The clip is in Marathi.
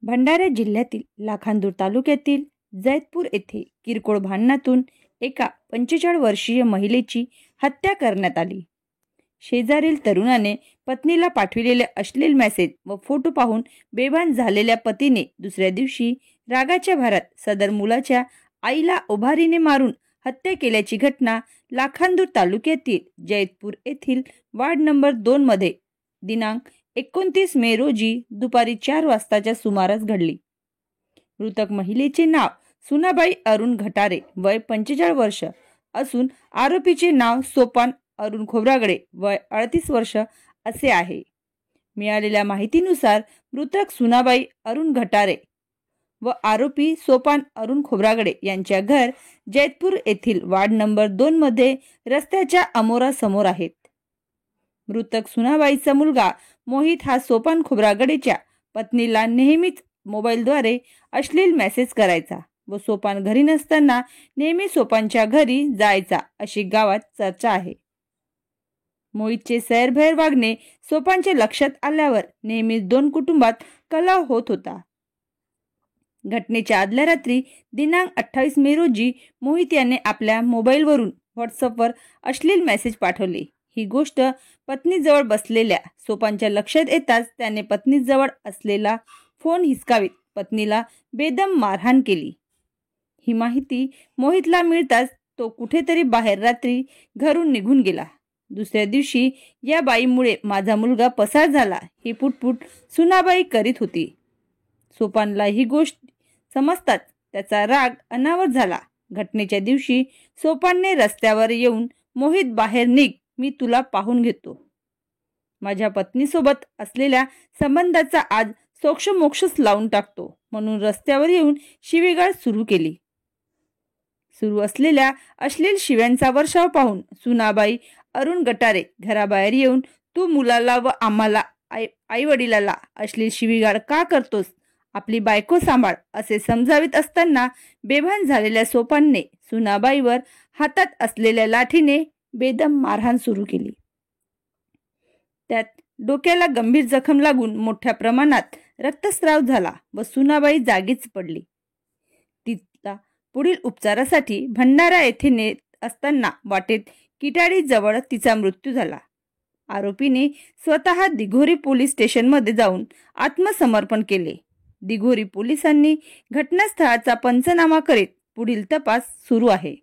भंडारा जिल्ह्यातील लाखांदूर तालुक्यातील जैतपूर येथे किरकोळ भांडणातून एका 45 वर्षीय महिलेची हत्या करण्यात आली। शेजारील तरुणाने पत्नीला पाठविलेले अश्लील मेसेज व फोटो पाहून बेभान झालेल्या पतीने दुसऱ्या दिवशी रागाच्या भरात सदर मुलाच्या आईला उभारीने मारून हत्या केल्याची घटना लाखांदूर तालुक्यातील जैतपूर येथील वार्ड नंबर 2 मध्ये दिनांक 29 मे रोजी दुपारी 4 वाजताच्या सुमारास घडली। मृतक महिलेचे नाव सुनाबाई अरुण घटारे वय 45 वर्ष असून आरोपीचे नाव सोपान अरुण खोब्रागडे वय 38 वर्ष असे आहे। मिळालेल्या माहितीनुसार मृतक सुनाबाई अरुण घटारे व आरोपी सोपान अरुण खोब्रागडे यांच्या घर जैतपूर येथील वार्ड नंबर 2 मध्ये रस्त्याच्या अमोरा समोर आहेत। मृतक सुनाबाईचा मुलगा मोहित हा सोपान खोब्रागडेच्या पत्नीला नेहमीच मोबाईलद्वारे अश्लील मेसेज करायचा व सोपान घरी नसताना नेहमी सोपानच्या घरी जायचा अशी गावात चर्चा आहे। मोहितचे सैरभैर वागणे सोपानच्या लक्षात आल्यावर नेहमीच 2 कुटुंबात कलह होत होता। घटनेच्या आदल्या रात्री दिनांक 28 मे रोजी मोहित याने आपल्या मोबाईलवरून व्हॉट्सअपवर अश्लील मेसेज पाठवले। ही गोष्ट पत्नीजवळ बसलेल्या सोपानच्या लक्षात येताच त्याने पत्नीजवळ असलेला फोन हिसकावीत पत्नीला बेदम मारहाण केली। ही माहिती मोहितला मिळताच तो कुठेतरी बाहेर रात्री घरून निघून गेला। दुसऱ्या दिवशी या बाईमुळे माझा मुलगा पसार झाला ही पुटपुट सुनाबाई करीत होती। सोपानला ही गोष्ट समजताच त्याचा राग अनावर झाला। घटनेच्या दिवशी सोपानने रस्त्यावर येऊन मोहित बाहेर निघ, मी तुला पाहून घेतो। माझ्या पत्नीसोबत असलेल्या संबंधाचा आज सोक्षमोक्षच लावून टाकतो म्हणून रस्त्यावर येऊन शिवीगाळ सुरू असलेल्या अश्लील शिव्यांचा वर्षाव पाहून सुनाबाई अरुण गटारे घराबाहेर येऊन तू मुलाला व आम्हाला आई वडिलाला अश्लील शिवीगाळ का करतोस, आपली बायको सांभाळ असे समजावित असताना बेभान झालेल्या सोपानने सुनाबाईवर हातात असलेल्या लाठीने बेदम मारहाण सुरू केली। त्यात डोक्याला गंभीर जखम लागून मोठ्या प्रमाणात रक्तस्राव झाला व सुनाबाई जागीच पडली। तिला पुढील उपचारासाठी भंडारा येथे नेत असताना वाटेत किटाडी जवळ तिचा मृत्यू झाला। आरोपीने स्वतः दिघोरी पोलीस स्टेशनमध्ये जाऊन आत्मसमर्पण केले। दिघोरी पोलिसांनी घटनास्थळाचा पंचनामा करीत पुढील तपास सुरू आहे।